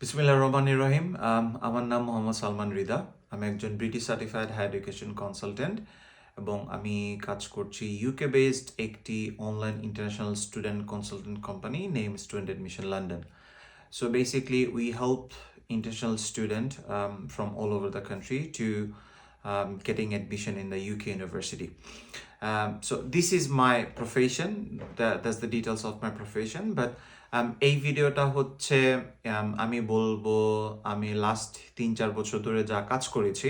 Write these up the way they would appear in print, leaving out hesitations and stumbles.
বিসমিল্লাহ রহমানির রহিম। আমার নাম মোহাম্মদ সালমান রিদা। আমি একজন British certified higher education consultant এবং আমি কাজ করছি ইউকে বেসড একটি online international student consultant company name student admission London. So basically, we help international student from all over the country to getting admission in the UK university. So this is my profession. That's the details of my profession. But এই ভিডিওটা হচ্ছে আমি বলবো আমি last 3-4 বছর ধরে যা কাজ করেছি,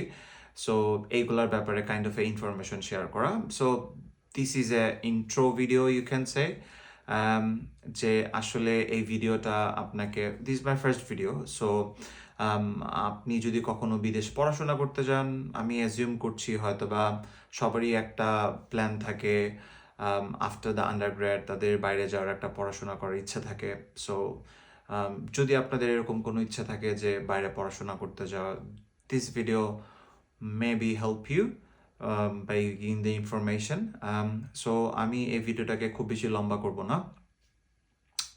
সো এইগুলোর ব্যাপারে কাইন্ড অফ ইনফরমেশন শেয়ার করা. So this is a intro video you can say, যে আসলে এই ভিডিওটা আপনাকে, this my first video. So আপনি যদি কখনো বিদেশ পড়াশোনা করতে যান, আমি অ্যাজিউম করছি হয়তো বা সবারই একটা প্ল্যান থাকে আফটার দ্য আন্ডারগ্র্যাড তাদের বাইরে যাওয়ার একটা পড়াশোনা করার ইচ্ছা থাকে. সো যদি আপনাদের এরকম কোনো ইচ্ছা থাকে যে বাইরে পড়াশোনা করতে যাওয়া, this video may be help you by giving the information. So আমি এই ভিডিওটাকে খুব বেশি লম্বা করব না.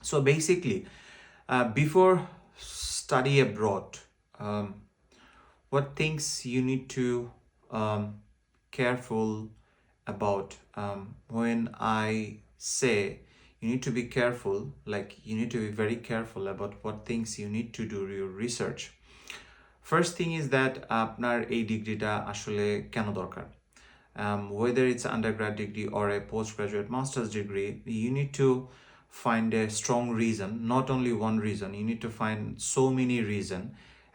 So basically, before study abroad, what things you need to careful about. When I say you need to be careful, like you need to be very careful about what things you need to do your research. First thing is that আপনার এই ডিগ্রিটা আসলে কেন দরকার. Whether it's an undergrad degree or a postgraduate master's degree, you need to find a strong reason, not only one reason, you need to find so many reason.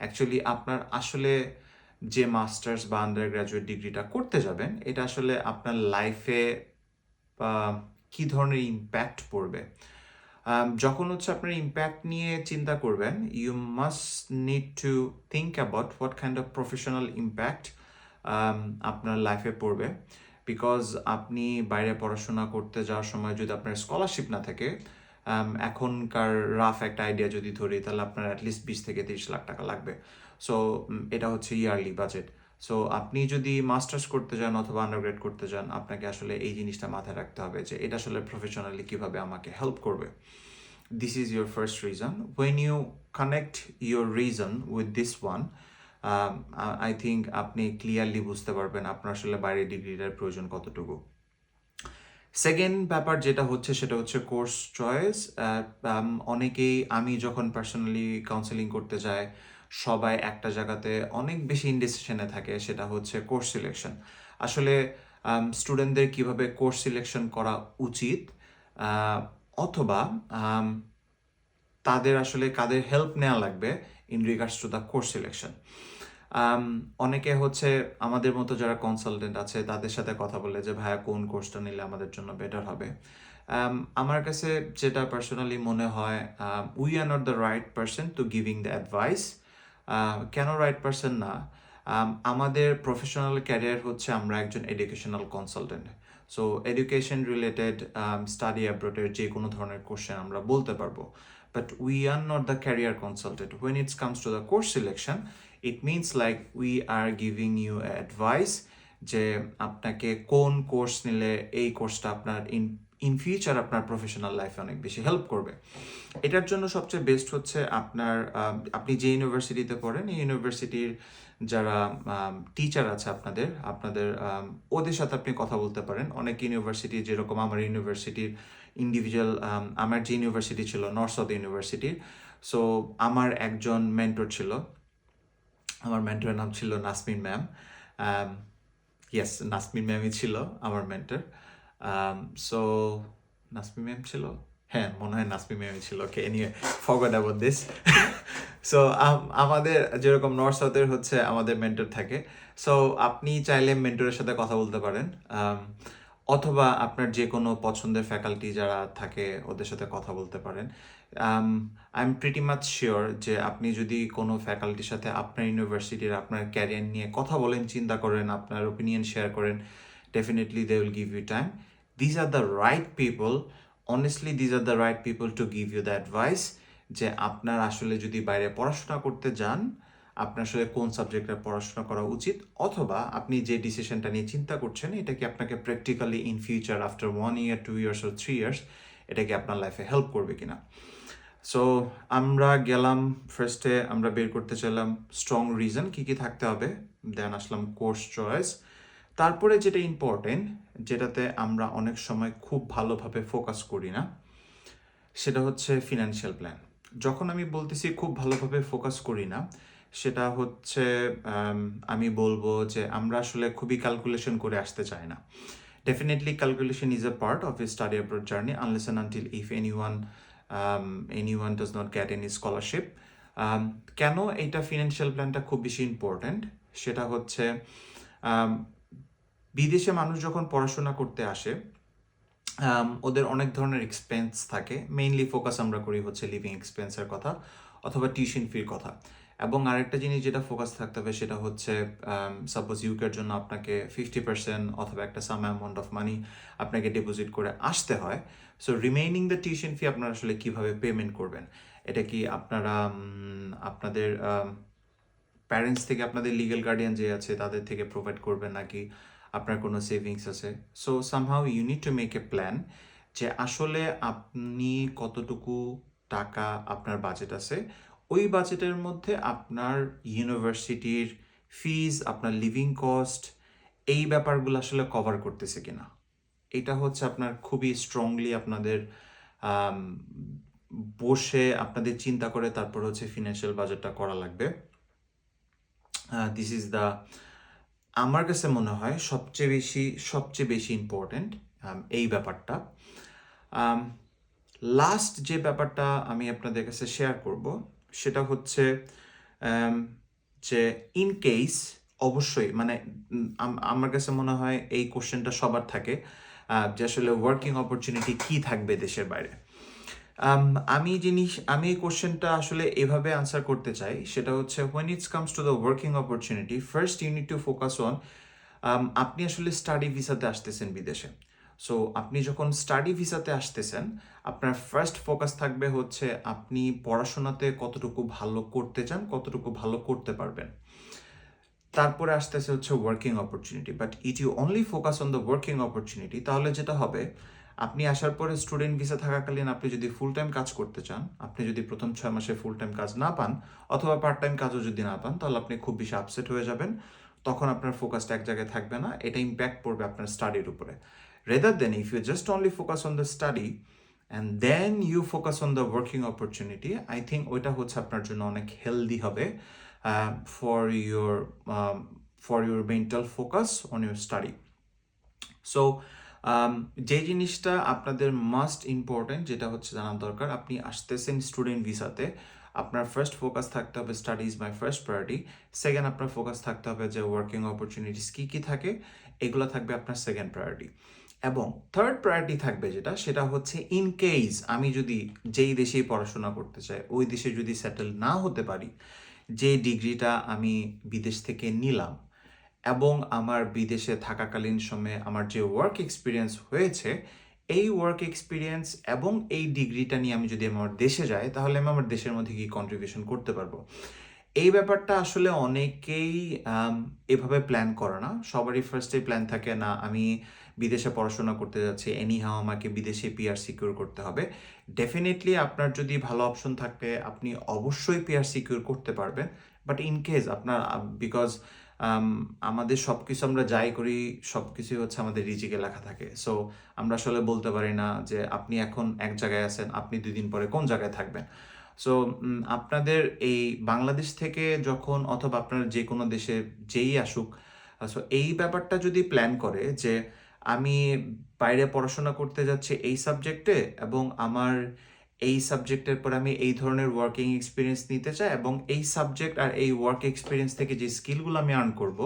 Actually আপনার আসলে যে masters বা আন্ডারগ্রাজুয়েট ডিগ্রিটা করতে যাবেন, এটা আসলে আপনার লাইফে কী ধরনের ইম্প্যাক্ট পড়বে. যখন হচ্ছে আপনার ইম্প্যাক্ট নিয়ে চিন্তা করবেন, you must need to think about what kind of professional impact আপনার লাইফে পড়বে. বিকজ আপনি বাইরে পড়াশোনা করতে যাওয়ার সময় যদি আপনার স্কলারশিপ না থাকে, এখনকার রাফ একটা আইডিয়া যদি ধরি, তাহলে আপনার অ্যাটলিস্ট 20 থেকে 30 লাখ টাকা লাগবে. সো এটা হচ্ছে ইয়ারলি বাজেট. সো আপনি যদি মাস্টার্স করতে যান অথবা আন্ডারগ্রেড করতে যান, আপনাকে আসলে এই জিনিসটা মাথায় রাখতে হবে যে এটা আসলে প্রফেশনালি কীভাবে আমাকে হেল্প করবে. This is your first reason. When you connect your reason with this one, I think আপনি ক্লিয়ারলি বুঝতে পারবেন আপনার আসলে বাইরে ডিগ্রিটার প্রয়োজন কতটুকু. সেকেন্ড ব্যাপার যেটা হচ্ছে সেটা হচ্ছে কোর্স চয়েস. অনেকেই, আমি যখন পার্সোনালি কাউন্সেলিং করতে যাই, সবাই একটা জায়গাতে অনেক বেশি ইনডিসিশনে থাকে, সেটা হচ্ছে কোর্স সিলেকশন. আসলে স্টুডেন্টদের কিভাবে কোর্স সিলেকশন করা উচিত, অথবা তাদের আসলে কাদের হেল্প নেওয়া লাগবে in regards to the course selection. অনেকে হচ্ছে আমাদের মতো যারা কনসালটেন্ট আছে তাদের সাথে কথা বলে যে ভাইয়া কোন কোর্সটা নিলে আমাদের জন্য বেটার হবে. আমার কাছে যেটা পার্সোনালি মনে হয়, we are not the right person to giving the advice. কেন রাইট পারসন না? আমাদের প্রফেশনাল ক্যারিয়ার হচ্ছে আমরা একজন educational consultant. So education related study অ্যাব্রোডের যে কোনো ধরনের কোশ্চেন আমরা বলতে পারবো, but we are not the career consultant. When it's comes to the course selection, it means like we are giving you advice যে আপনাকে কোন কোর্স নিলে এই কোর্সটা আপনার ইন ফিউচার আপনার প্রফেশনাল লাইফে অনেক বেশি হেল্প করবে. এটার জন্য সবচেয়ে বেস্ট হচ্ছে আপনি যে ইউনিভার্সিটিতে পড়েন, এই ইউনিভার্সিটির যারা টিচার আছে আপনাদের ওদের সাথে আপনি কথা বলতে পারেন. অনেক ইউনিভার্সিটি, যেরকম আমার ইউনিভার্সিটির ইন্ডিভিজুয়াল, আমার যে ইউনিভার্সিটি ছিল নর্থ সাউথ ইউনিভার্সিটির, সো আমার একজন মেন্টর ছিল. আমার মেন্টরের নাম ছিল নাসমিন ম্যাম. ইয়েস, নাসমিন ম্যামই ছিল আমার মেন্টর. সো নাসমিন ম্যাম ছিল, হ্যাঁ মনে হয় নাসমিন ম্যামই ছিল. Okay, anyway, forgot about this. So আমাদের যেরকম নর্থ সাউথের হচ্ছে আমাদের মেন্টর থাকে. সো আপনি চাইলে মেন্টরের সাথে কথা বলতে পারেন, অথবা আপনার যে কোনো পছন্দের ফ্যাকাল্টি যারা থাকে ওদের সাথে কথা বলতে পারেন. I am pretty much sure যে আপনি যদি কোনো ফ্যাকাল্টির সাথে আপনার ইউনিভার্সিটির আপনার ক্যারিয়ার নিয়ে কথা বলেন, চিন্তা করেন, আপনার ওপিনিয়ন শেয়ার করেন, definitely they will give you time. These are the right people, honestly these are the right people to give you the advice যে আপনার আসলে যদি বাইরে পড়াশোনা করতে যান, আপনার আসলে কোন সাবজেক্টে পড়াশোনা করা উচিত, অথবা আপনি যে ডিসিশনটা নিয়ে চিন্তা করছেন এটা কি আপনাকে practically in future after 1 year 2 years or 3 years এটা কি আপনার লাইফে হেল্প করবে কিনা. সো আমরা গেলাম, ফার্স্টে আমরা বের করতে চাইলাম স্ট্রং রিজন কী কী থাকতে হবে, দেন আসলাম কোর্স চয়েস। তারপরে যেটা ইম্পর্টেন্ট, যেটাতে আমরা অনেক সময় খুব ভালোভাবে ফোকাস করি না, সেটা হচ্ছে ফিনান্সিয়াল প্ল্যান। যখন আমি বলতেছি খুব ভালোভাবে ফোকাস করি না, সেটা হচ্ছে আমি বলবো যে আমরা আসলে খুবই ক্যালকুলেশন করে আসতে চাই না। Definitely, calculation is a part of a study abroad journey unless and until if anyone does not get any scholarship. কেন এইটা ফিনান্সিয়াল প্ল্যানটা খুব বেশি ইম্পর্ট্যান্ট, সেটা হচ্ছে বিদেশে মানুষ যখন পড়াশোনা করতে আসে ওদের অনেক ধরনের এক্সপেন্স থাকে। মেইনলি ফোকাস আমরা করি হচ্ছে লিভিং এক্সপেন্সের কথা অথবা টিউশন ফির কথা। এবং আরেকটা জিনিস যেটা ফোকাস থাকতে হবে সেটা হচ্ছে সাপোজ ইউকের জন্য আপনাকে 50% অথবা একটা সাম অ্যামাউন্ট অফ মানি আপনাকে ডিপোজিট করে আসতে হয়। So remaining the tuition fee আপনারা আসলে কীভাবে পেমেন্ট করবেন? এটা কি আপনারা আপনাদের প্যারেন্টস থেকে, আপনাদের লিগ্যাল গার্ডিয়ান যে আছে তাদের থেকে প্রোভাইড করবেন, নাকি আপনার কোনো সেভিংস আছে? So somehow you need to make a plan যে আসলে আপনি কতটুকু টাকা আপনার বাজেট আছে, ওই বাজেটের মধ্যে আপনার ইউনিভার্সিটির ফিজ, আপনার লিভিং কস্ট, এই ব্যাপারগুলো আসলে কভার করতেছে কিনা। এটা হচ্ছে আপনার খুবই স্ট্রংলি আপনাদের বসে আপনাদের চিন্তা করে তারপর হচ্ছে ফিনান্সিয়াল বাজেটটা করা লাগবে। দিস ইজ দ্য, আমার কাছে মনে হয় সবচেয়ে বেশি ইম্পর্ট্যান্ট এই ব্যাপারটা। লাস্ট যে ব্যাপারটা আমি আপনাদের কাছে শেয়ার করব সেটা হচ্ছে যে ইন কেস, অবশ্যই মানে আমার কাছে মনে হয় এই কোশ্চেনটা সবার থাকে যে আসলে ওয়ার্কিং অপরচুনিটি কী থাকবে দেশের বাইরে। আমি এই কোশ্চেনটা আসলে এভাবে আনসার করতে চাই, সেটা হচ্ছে when it comes to the working opportunity, first you need to focus on আপনি আসলে স্টাডি ভিসাতে আসতেছেন বিদেশে। সো আপনি যখন স্টাডি ভিসাতে আসতেছেন, আপনার ফার্স্ট ফোকাস থাকবে হচ্ছে আপনি পড়াশোনাতে কতটুকু ভালো করতে চান, কতটুকু ভালো করতে পারবেন। তারপরে আসতেছে হচ্ছে working opportunity. But it you only focus on the working opportunity, তাহলে যেটা হবে, আপনি আসার পরে স্টুডেন্ট ভিসা থাকাকালীন আপনি যদি ফুল টাইম কাজ করতে চান, আপনি যদি প্রথম 6 মাসে ফুল টাইম কাজ না পান অথবা পার্ট টাইম কাজও যদি না পান, তাহলে আপনি খুব বেশি আপসেট হয়ে যাবেন। তখন আপনার ফোকাসটা এক জায়গায় থাকবে না, এটা ইম্প্যাক্ট পড়বে আপনার স্টাডির উপরে। Rather then if you just only focus on the study and then you focus on the working opportunity, I think ওইটা হচ্ছে আপনার জন্য অনেক হেলদি হবে for your mental focus on your study. So যে জিনিসটা আপনাদের মাস্ট ইম্পর্টেন্ট, যেটা হচ্ছে জানা দরকার, আপনি আসতেছেন স্টুডেন্ট ভিসাতে, আপনার ফার্স্ট ফোকাস থাকতে হবে study is my first priority. Second, আপনার ফোকাস থাকতে হবে যে ওয়ার্কিং অপরচুনিটিস কী কী থাকে, এগুলো থাকবে আপনার সেকেন্ড প্রায়োরিটি। এবং থার্ড প্রায়োরিটি থাকবে সেটা হচ্ছে ইন কেস আমি যদি যেই দেশেই পড়াশোনা করতে চাই ওই দেশে যদি সেটেল না হতে পারি, যে ডিগ্রিটা আমি বিদেশ থেকে নিলাম এবং আমার বিদেশে থাকাকালীন সময়ে আমার যে ওয়ার্ক এক্সপিরিয়েন্স হয়েছে, এই ওয়ার্ক এক্সপিরিয়েন্স এবং এই ডিগ্রিটা নিয়ে আমি যদি আমার দেশে যাই, তাহলে আমি আমার দেশের মধ্যে কি কন্ট্রিবিউশন করতে পারবো। এই ব্যাপারটা আসলে অনেকেই এভাবে প্ল্যান করে না। সবারই ফার্স্টে প্ল্যান থাকে, না আমি বিদেশে পড়াশোনা করতে যাচ্ছি, এনিহাও আমাকে বিদেশে পিআর সিকিউর করতে হবে। ডেফিনেটলি আপনার যদি ভালো অপশন থাকে আপনি অবশ্যই পিআর সিকিউর করতে পারবেন। বাট ইন কেস আপনার বিকজ আমাদের সব কিছু আমরা যাই করি, সব কিছুই হচ্ছে আমাদের রিজিকে লেখা থাকে। সো আমরা আসলে বলতে পারি না যে আপনি এখন এক জায়গায় আছেন, আপনি 2 দিন পরে কোন জায়গায় থাকবেন। সো আপনাদের এই বাংলাদেশ থেকে যখন অথবা আপনার যে কোনো দেশে যেই আসুক, সো এই ব্যাপারটা যদি প্ল্যান করে যে আমি বাইরে পড়াশোনা করতে যাচ্ছি এই সাবজেক্টে এবং আমার এই সাবজেক্টের পর আমি এই ধরনের ওয়ার্কিং এক্সপিরিয়েন্স নিতে চাই এবং এই সাবজেক্ট আর এই ওয়ার্ক এক্সপিরিয়েন্স থেকে যে স্কিলগুলো আমি আর্ন করব,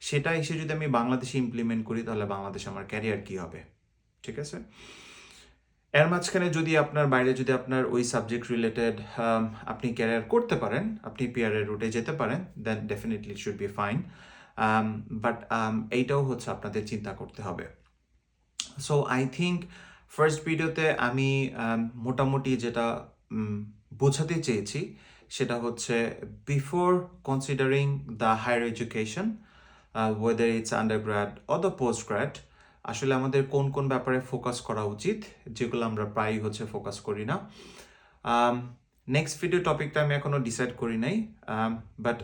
সেটা এসে যদি আমি বাংলাদেশে ইমপ্লিমেন্ট করি, তাহলে বাংলাদেশে আমার ক্যারিয়ার কী হবে। ঠিক আছে? এর মাঝখানে যদি আপনার বাইরে যদি আপনার ওই সাবজেক্ট রিলেটেড আপনি ক্যারিয়ার করতে পারেন, আপনি পিআরের রুটে যেতে পারেন, then definitely it should be fine. But এইটাও হচ্ছে আপনাদের চিন্তা করতে হবে। সো আই থিঙ্ক ফার্স্ট ভিডিওতে আমি মোটামুটি যেটা বোঝাতে চেয়েছি সেটা হচ্ছে before considering the higher education, whether it's undergrad or the post grad, আসলে আমাদের কোন কোন ব্যাপারে ফোকাস করা উচিত, যেগুলো আমরা প্রায়ই হচ্ছে ফোকাস করি না। নেক্সট ভিডিও টপিকটা আমি এখনো ডিসাইড করি নাই, বাট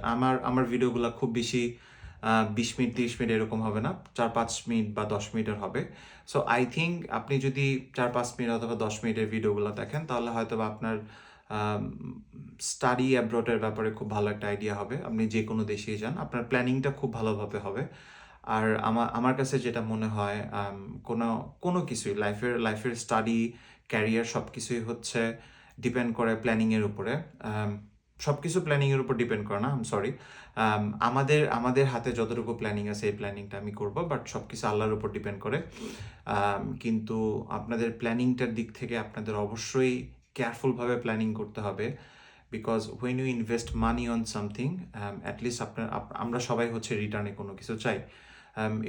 আমার ভিডিওগুলো খুব বেশি 20 মিনিট 30 মিনিট এরকম হবে না, 4-5 মিনিট বা 10 মিনিটের হবে। সো আই থিঙ্ক আপনি যদি 4-5 মিনিট অথবা 10 মিনিটের ভিডিওগুলো দেখেন তাহলে হয়তো বা আপনার স্টাডি অ্যাব্রডের ব্যাপারে খুব ভালো একটা আইডিয়া হবে। আপনি যে কোনো দেশেই যান আপনার প্ল্যানিংটা খুব ভালোভাবে হবে। আর আমার কাছে যেটা মনে হয়, কোনো কোনো কিছুই লাইফের স্টাডি ক্যারিয়ার সব কিছুই হচ্ছে ডিপেন্ড করে প্ল্যানিংয়ের উপরে। সব কিছু প্ল্যানিংয়ের উপর ডিপেন্ড করে না, সরি, আমাদের হাতে যতটুকু প্ল্যানিং আছে এই প্ল্যানিংটা আমি করব, বাট সব কিছু আল্লাহর উপর ডিপেন্ড করে। কিন্তু আপনাদের প্ল্যানিংটার দিক থেকে আপনাদের অবশ্যই কেয়ারফুলভাবে প্ল্যানিং করতে হবে, because when you invest money on something, at least আমরা সবাই হচ্ছে রিটার্নে কোনো কিছু চাই।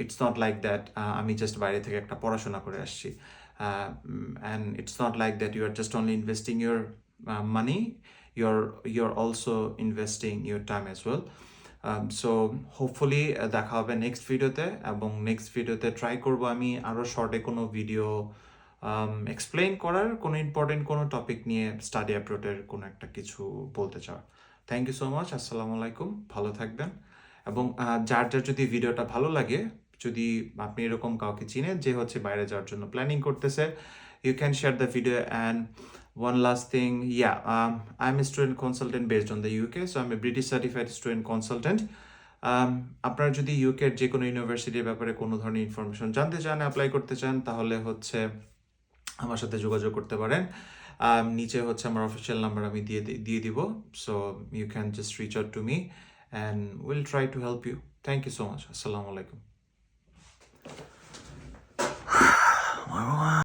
ইটস নট লাইক দ্যাট আমি জাস্ট বাইরে থেকে একটা পড়াশোনা করে আসছি, and it's not like that you are just only investing your money, you're also investing your time as well. So hopefully দেখা হবে নেক্সট ভিডিওতে, এবং নেক্সট ভিডিওতে ট্রাই করব আমি আরও শর্টে কোনো ভিডিও এক্সপ্লেইন করার, কোনো ইম্পর্টেন্ট কোনো টপিক নিয়ে স্টাডি অ্যাপ্রোচের কোনো একটা কিছু বলতে চাও। থ্যাংক ইউ সো মাচ, আসসালামু আলাইকুম, ভালো থাকবেন। এবং যার যদি ভিডিওটা ভালো লাগে, যদি আপনি এরকম কাউকে চিনেন যে হচ্ছে বাইরে যাওয়ার জন্য প্ল্যানিং করতেছে, you can share the video. And one last thing, yeah, I'm a student consultant based on the UK, so I'm a British certified student consultant. আপনারা যদি ইউকের যে কোনো ইউনিভার্সিটির ব্যাপারে কোনো ধরনের ইনফরমেশন জানতে চান, অ্যাপ্লাই করতে চান, তাহলে হচ্ছে আমার সাথে যোগাযোগ করতে পারেন। নিচে হচ্ছে আমার অফিসিয়াল নাম্বার আমি দিয়ে দিব, so you can just reach out to me and will try to help you. Thank you so much, আসসালামু আলাইকুম।